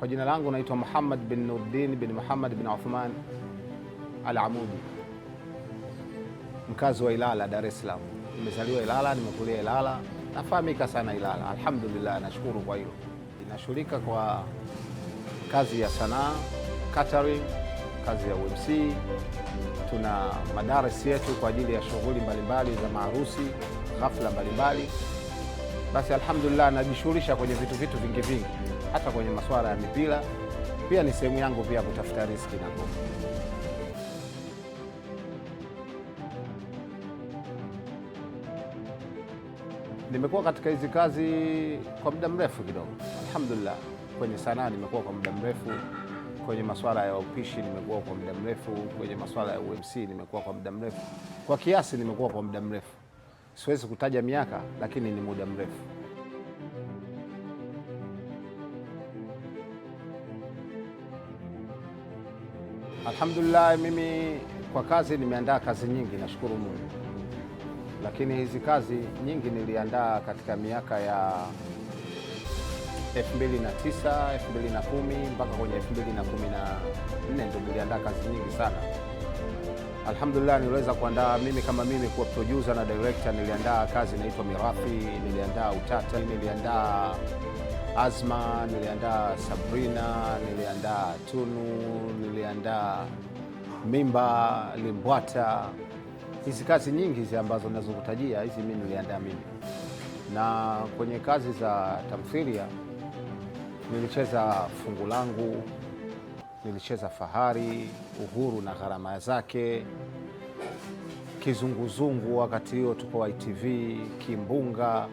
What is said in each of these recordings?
jina langu naitwa Muhammad bin Nuruddin bin Muhammad bin Uthman Al-Amudi, mkazi wa Ilala, Dar es Salaam. Nimezaliwa Ilala, nimekulia Ilala, nafahamika sana Ilala. Alhamdulillah, nashukuru kwa hilo. Nashughulika kwa kazi ya sanaa, catering, kazi ya UMC. Tuna madarasa yetu kwa ajili ya shughuli mbalimbali za maharusi, ghafla mbalimbali. Basi alhamdulillah, najishughulisha kwenye vitu vingi, hata kwenye masuala ya mipira. Pia ni sehemu yangu pia kutafuta riziki na kwa. Nimekuwa katika hizi kazi kwa muda mrefu kidogo, alhamdulillah. Kwenye sanaa nimekuwa kwa muda mrefu, kwenye masuala ya upishi nimekuwa kwa muda mrefu, kwenye masuala ya UMC nimekuwa kwa muda mrefu. Kwa kiasi nimekuwa kwa muda mrefu, siwezi kutaja miaka, lakini ni muda mrefu. Alhamdulillah, mimi kwa kazi nimeandaa kazi nyingi, nashukuru Mungu. Lakini hizi kazi nyingi niliandaa katika miaka ya 2009, 2010 mpaka kwenye 2014 ndio niliandaa kazi nyingi sana. Alhamdulillah, niliweza kuandaa mimi kama mimi kuwa producer na director. Niliandaa kazi inaitwa Mirathi, niliandaa Utata, niliandaa Azma, niliandaa Sabrina, niliandaa Tunu, niliandaa Mimba, Limbwata. Hizi kazi nyingi hizi ambazo nazokutajia hizi mimi niliandaa mimi. Na kwenye kazi za tamthilia nilicheza Fungu Langu, nilicheza Fahari, Uhuru na Gharama Zake, Kizunguzungu wakati huo tuko ITV, Kimbunga.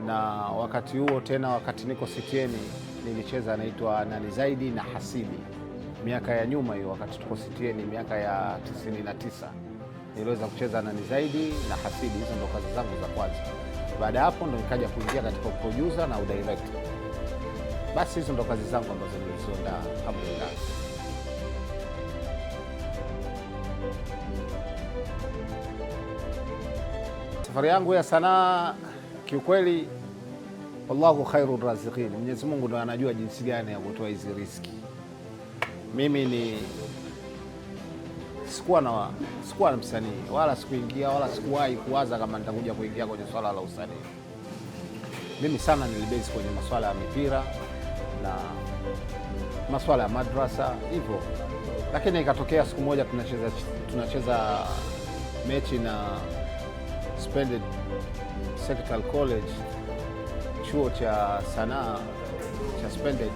Na wakati huo tena, wakati niko Sitieni, nilicheza naitwa Nani Zaidi na Hasibi. Miaka ya nyuma hiyo, wakati tuko Sitieni, miaka ya 99, niliweza kucheza Nani Zaidi na Hasibi. Hizo ndo kazi zangu za kwanza. Baada hapo ndo nikaja kuingia katika producer na udirector. Basi hizo ndo kazi zangu ambazo nilizoandaa, alhamdulillah. Safari yangu ya sanaa kiukweli, wallahu khairur raziqin, Mwenyezi Mungu ndo anajua jinsi gani ya kutoa hizi riziki. Mimi sikuwa na msanii, wala sikuingia, wala sikuwahi kuwaza kama nitakuja kuingia kwenye swala la usanii. Mimi sana nilibase kwenye masuala ya mipira na masuala ya madrasa hivyo. Lakini ikatokea siku moja tunacheza mechi na Splendid Secretarial College, chuo cha sanaa cha Splendid.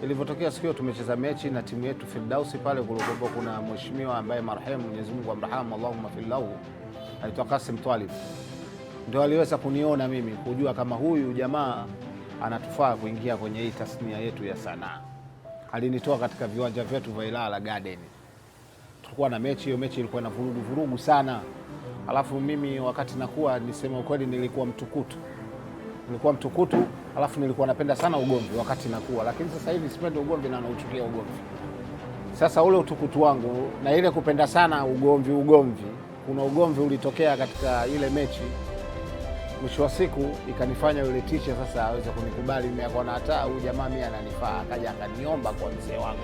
Ilivyotokea siku hiyo tumecheza mechi na timu yetu Firdausi, pale kulikuwa kuna mheshimiwa ambaye marehemu, Mwenyezi Mungu amrahamu, Allahumma fillahu, anaitwa Kasim Twalib. Ndio aliweza kuniona mimi, kujua kama huyu jamaa anatufaa kuingia kwenye hii tasnia yetu ya sanaa. Alinitoa katika viwanja vyetu vya Ilala Garden. Tulikuwa na mechi, hiyo mechi ilikuwa na vurugu sana. Alafu mimi wakati nakuwa, niseme ukweli, nilikuwa mtukutu, alafu nilikuwa napenda sana ugomvi wakati nakuwa. Lakini sasa hivi sipendi ugomvi na nauchukia ugomvi. Sasa ule utukutu wangu na ile kupenda sana ugomvi, kuna ugomvi ulitokea katika ile mechi. Mwisho wa siku ikanifanya yule teacher sasa aweze kunikubali mimi, akaona hata huyu jamaa mimi ananifaa, akaja akaniomba kwa mzee wangu.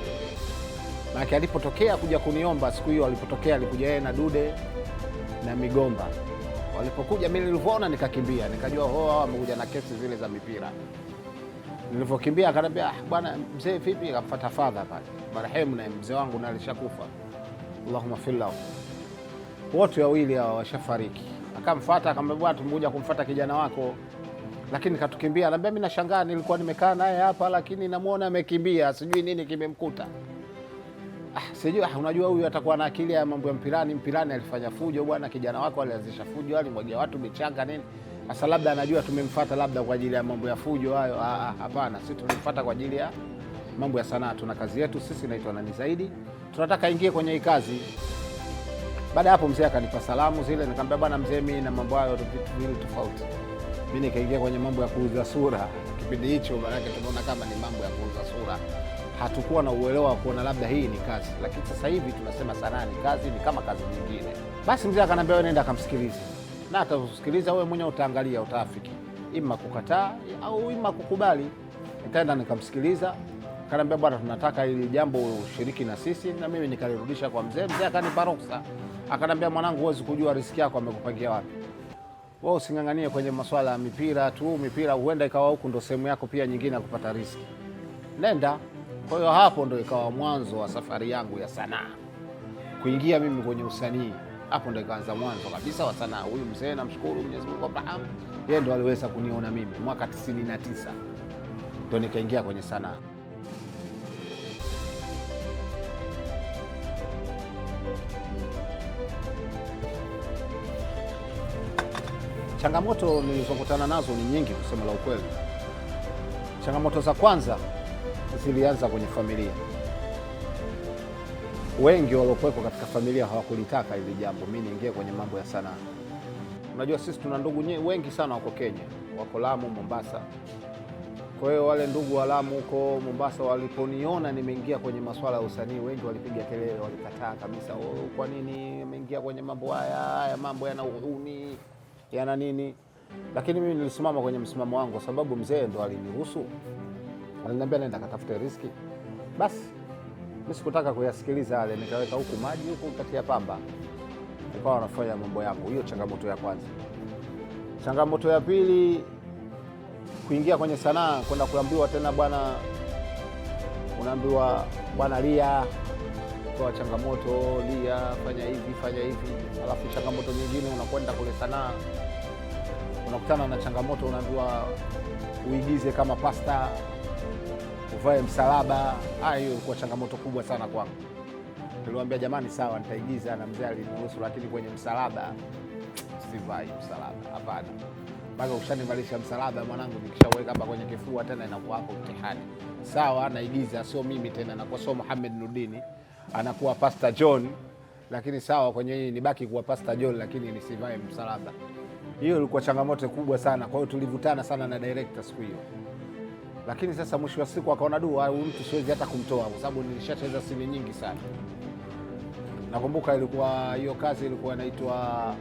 Na alipotokea kuja kuniomba siku hiyo, alikuja yeye na Dude na Migomba. Walipokuja mimi nilivyoona nikakimbia, nikajua hao wamekuja na kesi zile za mipira. Nilivyokimbia akaniambia, bwana mzee vipi? Akamfuata father pale, marehemu na mzee wangu na alishakufa, Allahumma fillahu, wote wawili hao washafariki. Akamfuata akamwambia, bwana tumekuja kumfuata kijana wako. Lakini katukimbia. Anambia, mimi nashangaa, nilikuwa nimekaa naye hapa lakini namuona amekimbia, sijui nini kimemkuta. Sijui, unajua huyu atakuwa na akili ya mambo ya mpirani alifanya fujo bwana, kijana wako alianzisha fujo, alimwagia watu michanga nini. Sasa labda anajua tumemfuata labda kwa ajili ya mambo ya fujo hayo. Hapana, sisi tulimfuata kwa ajili ya mambo ya sanaa. Tuna kazi yetu sisi inaitwa Nani Zaidi, tunataka ingie kwenye hii kazi. Baada hapo mzee akanipa salamu zile, nikamwambia, bwana mzee, mimi na mambo hayo vitu vile tofauti. Mimi nikaingia kwenye mambo ya kuuza sura. Kipindi hicho maana tunaona kama ni mambo ya kuuza sura. Hatukuwa na uelewa wa kuona labda hii ni kazi. Lakini sasa hivi tunasema sanaa ni kazi, ni kama kazi nyingine. Basi mzee akaniambia, wewe nenda kamsikilize. Na atakusikiliza wewe mwenyewe, utaangalia, utaafiki ima kukataa au ima kukubali. Nikaenda nikamsikiliza, akaniambia bwana, tunataka hili jambo ushiriki na sisi, na mimi nikalirudisha kwa mzee. Mzee akanipa ruksa, akaniambia mwanangu, huwezi kujua riziki yako amekupangia wapi. Wewe usinganganie kwenye masuala ya mipira tu, mipira huenda ikawa huku ndo sehemu yako pia nyingine ya kupata riziki. Nenda. Kwa hiyo hapo ndo ikawa mwanzo wa safari yangu ya sanaa. Kuingia mimi kwenye usanii, hapo ndo ikaanza mwanzo kabisa wa sanaa. Huyu mzee namshukuru Mwenyezi Mungu Abraham, yeye ndo aliweza kuniona mimi mwaka 99 ndo nikaingia kwenye sanaa. Changamoto nilizokutana nazo ni nyingi kusema la ukweli. Changamoto za kwanza zilianza kwenye familia. Wengi waliokuwepo katika familia hawakulitaka hili jambo mimi niingie kwenye mambo ya sanaa. Unajua sisi tuna ndugu wengi sana wako Kenya, wako Lamu, Mombasa. Kwa hiyo wale ndugu wa Lamu huko Mombasa waliponiona nimeingia kwenye masuala ya usanii, wengi walipiga kelele, walikataa kabisa. Kwa nini umeingia kwenye mambo haya mambo yana uhuni, yana nini? Lakini mimi nilisimama kwenye msimamo wangu, sababu mzee ndo aliniruhusu. Aliniambia nenda katafute riziki. Basi mimi sikutaka kuyasikiliza yale, nikaweka huku maji huku kati ya pamba, nikawa nafanya mambo yangu. Hiyo changamoto ya kwanza. Changamoto ya pili, kuingia kwenye sanaa, kwenda kuambiwa tena bwana, unaambiwa bwana lia, kwa changamoto lia, fanya hivi fanya hivi. Alafu changamoto nyingine, unakwenda kule sanaa unakutana na changamoto, unaambiwa uigize kama pasta, uvae msalaba. Hiyo ilikuwa changamoto kubwa sana kwangu. Niliwaambia jamani, sawa nitaigiza, na mzee aliniruhusu, lakini kwenye msalaba sivai msalaba, hapana. Mpaka ushanivalisha msalaba mwanangu, nikishaweka hapa kwenye kifua tena inakuwa hapo mtihani. Sawa naigiza, sio mimi tena, nakuwa sio Muhammad Nurdin, anakuwa Pastor John, lakini sawa kwenye hii nibaki kuwa Pastor John, lakini nisivae msalaba. Hiyo ilikuwa changamoto kubwa sana. Kwa hiyo tulivutana sana na director siku hiyo. Lakini sasa mwisho wa siku akaona huyu mtu siwezi hata kumtoa, kwa sababu nilishacheza sini nyingi sana. Nakumbuka ilikuwa hiyo kazi ilikuwa inaitwa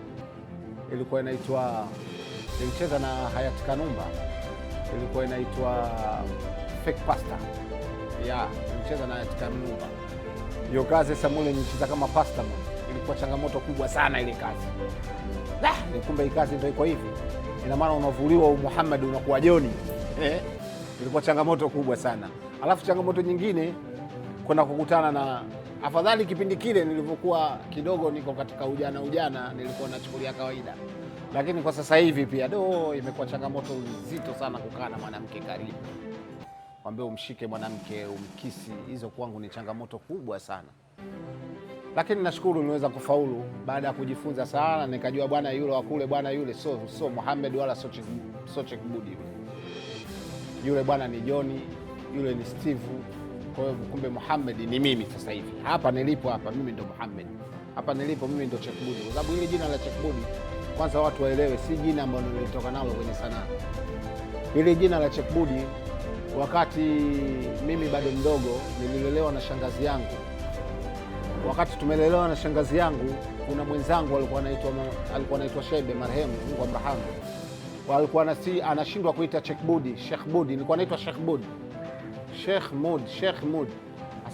nilicheza na Hayati Kanumba, ilikuwa inaitwa Fake Pastor. Nilicheza na Hayati Kanumba. Hiyo kazi sasa mule nilicheza kama pastor. Ilikuwa changamoto kubwa sana ile kazi. Kumbe hii kazi ndio iko hivi. Ina maana unavuliwa Muhammad unakuwa Joni. Ilikuwa changamoto kubwa sana. Alafu changamoto nyingine, kwenda kukutana na, afadhali kipindi kile nilivyokuwa kidogo niko katika ujana nilikuwa nachukulia kawaida. Lakini kwa sasa hivi pia imekuwa changamoto nzito sana kukaa na mwanamke karibu. Mwambie umshike mwanamke, umkisi, hizo kwangu ni changamoto kubwa sana. Lakini nashukuru niweza kufaulu baada ya kujifunza sana, nikajua bwana yule wa kule, bwana yule so Muhammad wala so Cheick Budi yule bwana ni Johnny, yule ni Steve. Kwa hiyo kumbe Muhammad ni mimi sasa hivi. Hapa nilipo hapa mimi ndo Muhammad. Hapa nilipo mimi ndo Cheick Budi. Kwa sababu ile jina la Cheick Budi kwanza watu waelewe, si jina ambalo nilitoka nalo kwenye sanaa. Ile jina la Cheick Budi, wakati mimi bado mdogo, nililelewa na shangazi yangu. Wakati tumelelewa na shangazi yangu, kuna mwenzangu alikuwa anaitwa Shebe, marehemu Mungu amrahamu. Walikuwa anashindwa kuita Cheick Budi, Sheikh Budi, nilikuwa naitwa Sheikh Budi. Sheikh Mud.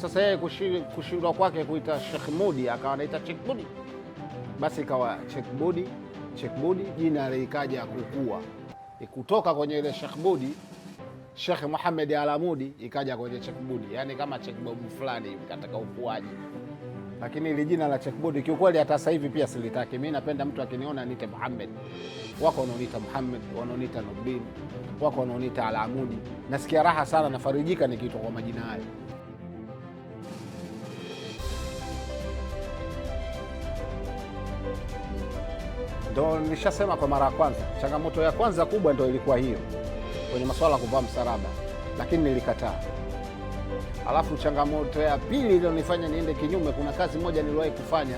Sasa yeye kushindwa kwake kuita Sheikh Mudi, akawa anaita Cheick Budi. Basi ikawa Cheick Budi, jina likaja kukua. Kutoka kwenye ile Sheikh Budi, Sheikh Muhammad Alamudi, ikaja kwenye Cheick Budi. Yaani kama Cheick Budi fulani katika ukuaji. Lakini ile jina la Cheick Budi kiukweli hata sasa hivi pia silitaki. Mimi napenda mtu akiniona niite Muhammad. Wako wanaoniita Muhammad, wanaoniita Nurdin, wako wanaoniita Alamudi. Nasikia raha sana, nafarijika nikiitwa kwa majina hayo. Ndio nilishasema kwa mara ya kwanza. Changamoto ya kwanza kubwa ndio ilikuwa hiyo kwenye masuala ya kuvaa msalaba, lakini nilikataa. Alafu changamoto ya pili iliyonifanya niende kinyume, kuna kazi moja niliwahi kufanya.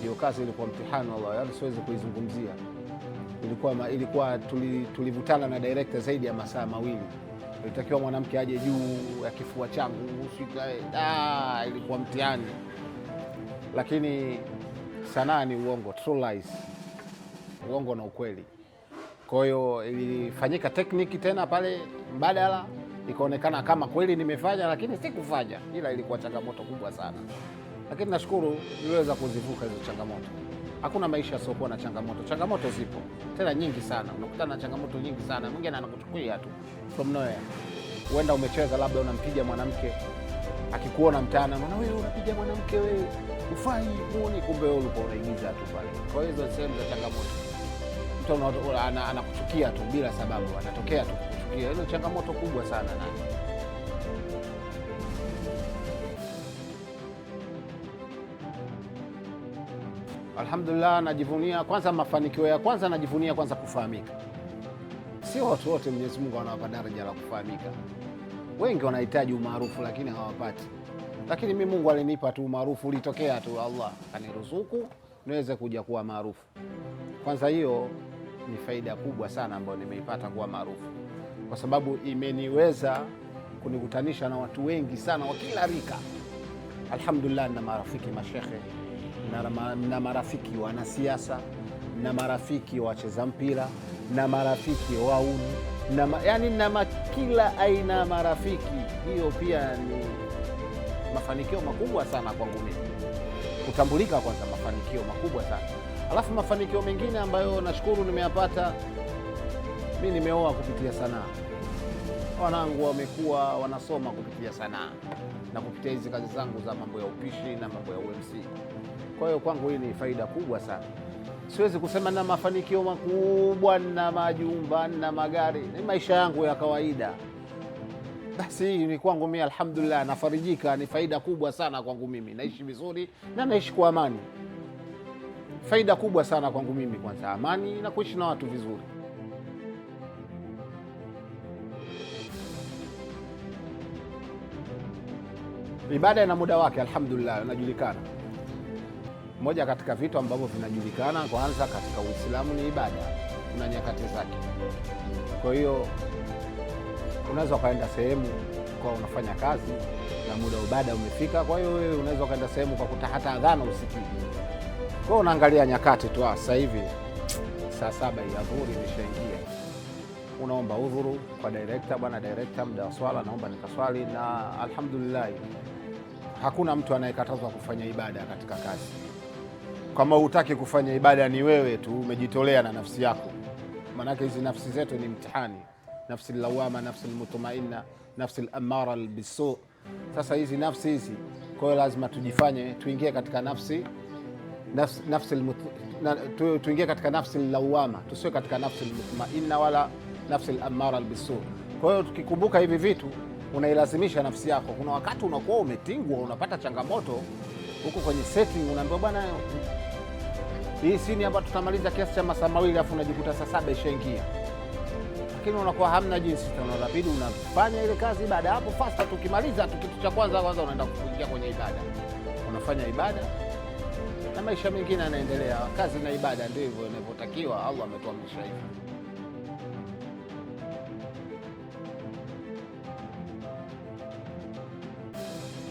Hiyo kazi ilikuwa mtihani wallahi, hata siwezi kuizungumzia. Ilikuwa tulivutana na director zaidi ya masaa mawili. Ilitakiwa mwanamke aje juu ya kifua changu, ilikuwa mtihani. Lakini sanaa ni uongo, true lies. Uongo na ukweli. Kwa hiyo ilifanyika tekniki tena pale mbadala, ikaonekana kama kweli nimefanya, lakini sikufanya, ila ilikuwa changamoto kubwa sana, lakini nashukuru niliweza kuzivuka hizo changamoto. Hakuna maisha yasiokuwa na changamoto. Changamoto zipo tena nyingi sana, unakutana na changamoto nyingi sana. Mwingine anakuchukulia tu from nowhere. Huenda umecheza labda unampiga mwanamke, akikuona mtaani anaona wewe unapiga mwanamke, wewe ufai muone, kumbe wewe ulikuwa unaigiza tu pale. Kwa hiyo hizo sehemu za changamoto, mtu anakuchukia tu bila sababu, anatokea tu kukuchukia. Hiyo changamoto kubwa sana na alhamdulillah, najivunia kwanza mafanikio ya kwanza, najivunia kwanza kufahamika. Sio watu wote Mwenyezi Mungu anawapa daraja la kufahamika. Wengi wanahitaji umaarufu lakini hawapati. Lakini mimi Mungu alinipa tu umaarufu, ulitokea tu, Allah kaniruzuku niweze kuja kuwa maarufu. Kwanza hiyo ni faida kubwa sana ambayo nimeipata kuwa maarufu, kwa sababu imeniweza kunikutanisha na watu wengi sana wa kila rika. Alhamdulillah, na marafiki mashekhe, na marafiki wanasiasa, na marafiki wacheza mpira, na marafiki wauni, yani na kila aina ya marafiki. Hiyo pia ni mafanikio makubwa sana kwangu mimi, kutambulika kwanza, mafanikio makubwa sana. Alafu mafanikio mengine ambayo nashukuru nimeyapata, mimi nimeoa kupitia sanaa. Wanangu wamekuwa wanasoma kupitia sanaa na kupitia hizi kazi zangu za mambo ya upishi na mambo ya UMC. Kwa hiyo kwangu hii ni faida kubwa sana. Siwezi kusema na mafanikio makubwa na majumba na magari, ni maisha yangu ya kawaida. Basi hii ni kwangu mimi, alhamdulillah, nafarijika. Ni faida kubwa sana kwangu mimi, naishi vizuri na naishi kwa amani. Faida kubwa sana kwangu mimi, kwanza amani na kuishi na watu vizuri. Ibada ina muda wake, alhamdulillah, inajulikana. Moja katika vitu ambavyo vinajulikana kwanza katika Uislamu ni ibada, kuna nyakati zake. Kwa hiyo unaweza ukaenda sehemu kwa unafanya kazi na muda wa ibada umefika, kwa hiyo wewe unaweza ukaenda sehemu kwa hata adhana usikii. Kwa hiyo unaangalia nyakati tu, sasa hivi saa 7 ya dhuhuri imeshaingia, unaomba udhuru kwa director, bwana director, muda wa swala naomba nikaswali. Na alhamdulillah, hakuna mtu anayekatazwa kufanya ibada katika kazi. Kama hutaki kufanya ibada, ni wewe tu umejitolea na nafsi yako. Maanake hizi nafsi zetu ni mtihani, nafsi lawama, nafsi mutmainna, nafsi amara bisu. Sasa hizi nafsi hizi, kwa hiyo lazima tujifanye, tuingie katika tuingie katika nafsi lawama, tusiwe katika nafsi mutmainna wala nafsi amara bisu. Kwa hiyo tukikumbuka hivi vitu, unailazimisha nafsi yako. Kuna wakati unakuwa umetingwa, unapata changamoto huko kwenye setting, unaambiwa bwana, hii sini hapa tutamaliza kiasi cha masaa 2, alafu unajikuta saa 7 ishaingia, lakini unakuwa hamna jinsi, unabidi unafanya ile kazi. Baada ya hapo fasta, tukimaliza tu kitu cha kwanza unaenda kuingia kwenye ibada, unafanya ibada na maisha mengine yanaendelea. Kazi na ibada ndivyo inavyotakiwa, Allah ametuamrisha hivyo.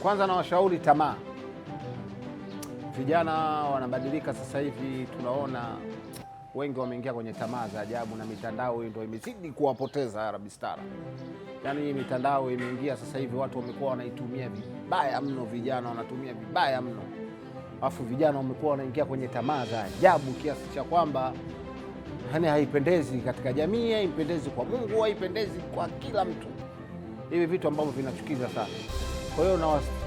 Kwanza na washauri tamaa. Vijana wanabadilika sasa hivi, tunaona wengi wameingia kwenye tamaa za ajabu, na mitandao ndio imezidi kuwapoteza Arabistara. Yaani hii mitandao imeingia sasa hivi, watu wamekuwa wanaitumia vibaya mno, vijana wanatumia vibaya mno. Alafu vijana wamekuwa wanaingia kwenye tamaa za ajabu kiasi cha kwamba yani haipendezi katika jamii, haipendezi kwa Mungu, haipendezi kwa kila mtu. Hivi vitu ambavyo vinachukiza sana. Kwa hiyo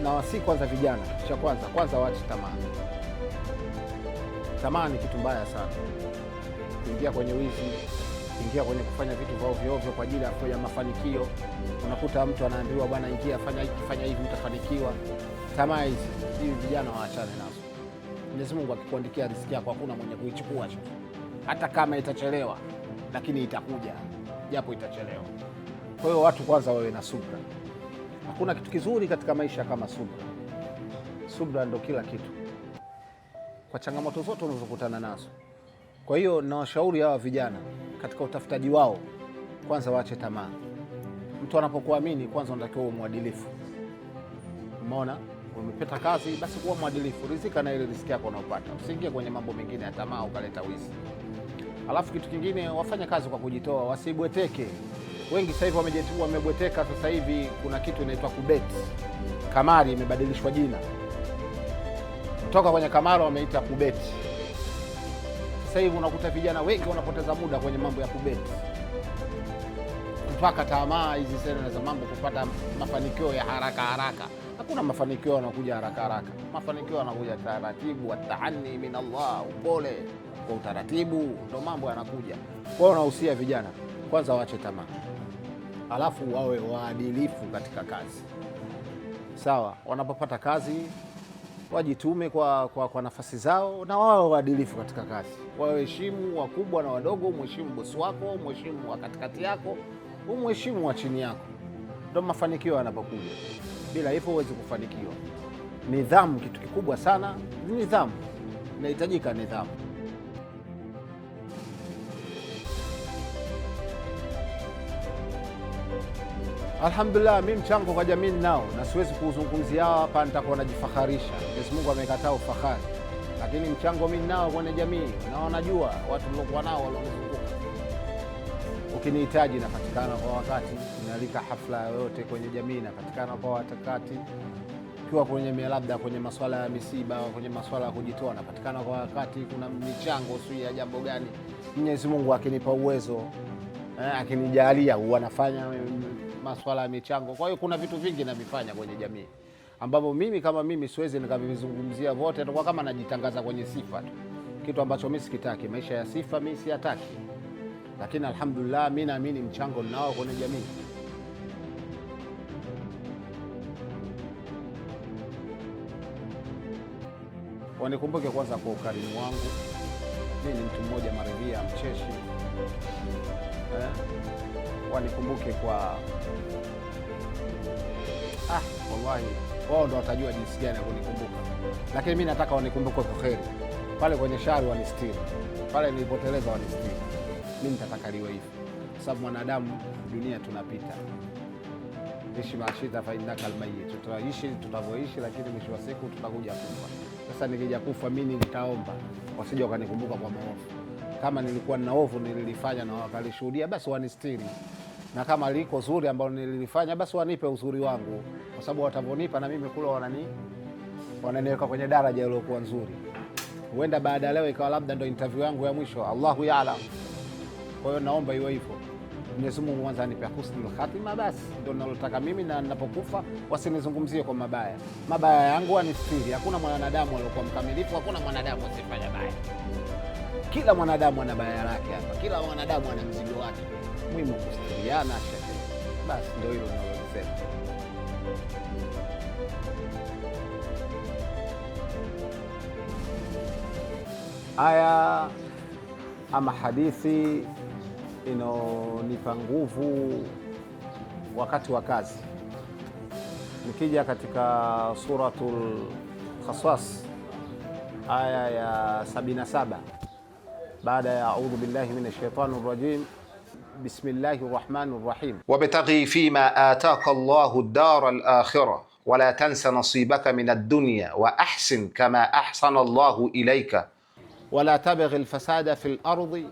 nawasi kwanza vijana, kitu cha kwanza waache tamaa. Tamaa ni kitu mbaya sana. Kuingia kwenye wizi, kuingia kwenye kufanya vitu vya ovyo ovyo kwa ajili ya mafanikio. Unakuta mtu anaambiwa bwana, ingia fanya hivi utafanikiwa. Tamaa hizi vijana waachane nazo. Mwenyezi Mungu akikuandikia riziki yako, hakuna mwenye kuichukua, hata kama itachelewa, lakini itakuja, japo itachelewa. Kwa hiyo watu kwanza wawe na subra. Hakuna kitu kizuri katika maisha kama subra. Subra ndo kila kitu kwa changamoto zote unazokutana nazo. Kwa hiyo nawashauri hawa vijana katika utafutaji wao, kwanza waache tamaa. Mtu anapokuamini, kwanza unatakiwa uwe mwadilifu. Umeona, umepata kazi, basi kuwa mwadilifu, rizika na ile riziki yako unayopata. Usiingie kwenye mambo mengine ya tamaa ukaleta wizi. Alafu kitu kingine, wafanye kazi kwa kujitoa, wasibweteke. Wengi sasa hivi wamebweteka. Sasa hivi kuna kitu inaitwa kubeti, kamari imebadilishwa jina, kutoka kwenye kamari wameita kubeti. Sasa hivi unakuta vijana wengi wanapoteza muda kwenye mambo ya kubeti, kupaka tamaa hizi sera za mambo, kupata mafanikio ya haraka haraka. Hakuna mafanikio yanakuja haraka haraka, mafanikio yanakuja taratibu. Wataani min Allah, upole kwa utaratibu, ndo mambo yanakuja. Kwa hiyo nahusia vijana, kwanza waache tamaa, alafu wawe waadilifu katika kazi. Sawa, wanapopata kazi wajitume kwa nafasi zao, na wawe waadilifu katika kazi, waheshimu wakubwa na wadogo, mheshimu bosi wako, mheshimu wa katikati yako, umheshimu wa chini yako, ndo mafanikio yanapokuja. Bila hivyo huwezi kufanikiwa. Nidhamu kitu kikubwa sana, nidhamu inahitajika, nidhamu. Alhamdulillah, mimi mchango kwa jamii nao, na siwezi kuuzungumzia hapa, nitakuwa najifaharisha. Mwenyezi Mungu amekataa ufahari, lakini mchango mimi nao kwenye jamii, na wanajua watu mliokuwa nao walionizunguka. Ukinihitaji napatikana kwa wakati, ninalika hafla yoyote kwenye jamii napatikana kwa wakati. Ukiwa kwenye labda kwenye masuala ya misiba, kwenye masuala ya kujitoa napatikana kwa wakati. Kuna michango sio ya jambo gani, Mwenyezi Mungu akinipa uwezo, akinijalia, huwa nafanya masuala ya michango. Kwa hiyo kuna vitu vingi navifanya kwenye jamii ambavyo mimi kama mimi siwezi nikavizungumzia vote, itakuwa kama najitangaza kwenye sifa tu, kitu ambacho mimi sikitaki. Maisha ya sifa mimi siyataki, lakini alhamdulillah mimi naamini mchango ninao kwenye jamii. Wanikumbuke kwanza kwa ukarimu wangu. Mimi ni mtu mmoja maridhia, mcheshi. Wanikumbuke kwa wallahi wao ndo watajua jinsi gani ya kunikumbuka, lakini mimi nataka wanikumbuke kwa kheri. Pale kwenye shari wanistiri, pale nilipoteleza wanistiri. Mimi nitataka liwe hivyo, kwa sababu mwanadamu, dunia tunapita. Ishi maashita fa innaka almayyit, tutaishi tutavyoishi, lakini mwisho wa siku tutakuja kufa. Sasa nikija kufa mimi nitaomba wasije wakanikumbuka kwa maovu. Kama nilikuwa nina ovu nililifanya na wakalishuhudia, basi wanistiri, na kama liko zuri ambalo nililifanya, basi wanipe uzuri wangu, kwa sababu watavonipa na mimi kula wananiweka kwenye daraja iliyokuwa nzuri. Huenda baada ya leo ikawa labda ndo interview yangu ya mwisho, Allahu ya'lam. Kwa hiyo naomba iwe hivyo. Mwenyezi Mungu kwanza anipe husnul khatima, basi ndio ninalotaka mimi, na ninapokufa wasinizungumzie kwa mabaya. Mabaya yangu anistiri. Hakuna mwanadamu aliyokuwa mkamilifu, hakuna mwanadamu asifanya baya. Kila mwanadamu ana baya lake hapa, kila mwanadamu ana mzigo wake. Muhimu kustiriana, shekhe. Basi ndio hilo ninalosema. Aya ama hadithi inonipa nguvu wakati wa kazi. Nikija katika suratul Qasas aya ya 77, baada ya a'udhu billahi minash shaitanir rajim, bismillahir rahmanir rahim, wabtaghi fima ataka Allahu ad-dara al-akhirah wala tansa nasibaka min ad-dunya wa ahsin kama ahsana Allahu ilayka wala tabghi al-fasada fil ardi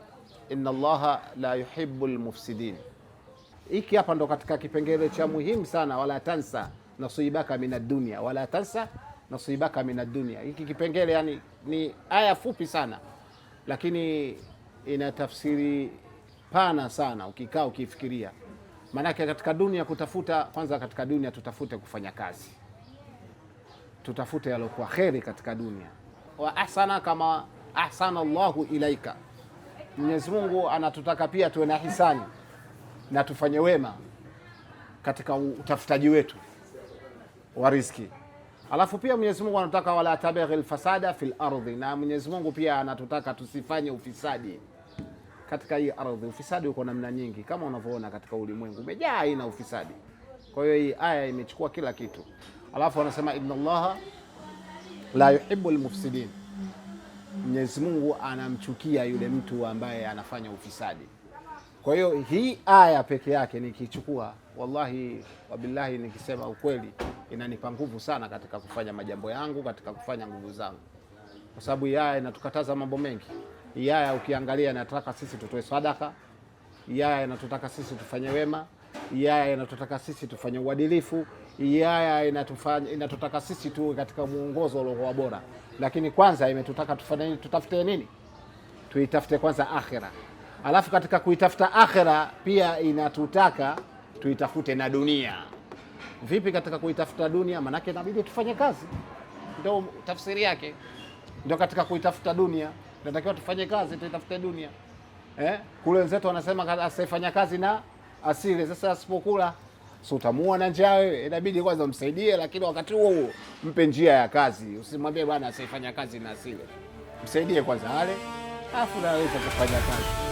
inna Allaha la yuhibbu al-mufsidin. Hiki hapa ndo katika kipengele cha muhimu sana, wala tansa nasibaka min ad-dunya, wala tansa nasibaka min ad-dunya. Hiki kipengele yani ni aya fupi sana, lakini ina tafsiri pana sana ukikaa ukifikiria. Maanake katika dunia kutafuta, kwanza katika dunia tutafute kufanya kazi, tutafute yalokuwa kheri katika dunia. Wa ahsana kama ahsana Allahu ilaika, Mwenyezi Mungu anatutaka pia tuwe na hisani na tufanye wema katika utafutaji wetu wa riziki. Alafu pia Mwenyezi Mungu anataka wala tabaghil fasada fil ardhi, na Mwenyezi Mungu pia anatutaka tusifanye ufisadi katika hii ardhi. Ufisadi uko namna nyingi, kama unavyoona katika ulimwengu umejaa aina ufisadi. Kwa hiyo hii aya imechukua kila kitu. Alafu anasema inna Allaha la yuhibbul mufsidin, Mwenyezi Mungu anamchukia yule mtu ambaye anafanya ufisadi. Kwa hiyo hii aya peke yake nikichukua, wallahi wabillahi, nikisema ukweli, inanipa nguvu sana katika kufanya majambo yangu, katika kufanya nguvu zangu, kwa sababu hii aya inatukataza mambo mengi. Hii aya ukiangalia inataka sisi tutoe sadaka, hii aya inatutaka sisi tufanye wema, hii aya inatutaka sisi tufanye uadilifu, hii aya inatutaka sisi tuwe katika muongozo uliokuwa bora. Lakini kwanza imetutaka tufanye nini? Tutafute nini? Tuitafute kwanza akhira. Alafu katika kuitafuta akhira pia inatutaka tuitafute na dunia. Vipi katika kuitafuta dunia? Manake inabidi tufanye kazi, ndio tafsiri yake. Ndio katika kuitafuta dunia tunatakiwa tufanye kazi, tuitafute dunia. Kule wenzetu wanasema asifanya kazi na asile. Sasa asipokula si utamua na njaa wewe, inabidi kwanza umsaidie, lakini wakati huo huo mpe njia ya kazi. Usimwambie bwana asifanya kazi na asile, msaidie kwanza ale, afu naweza kufanya kazi.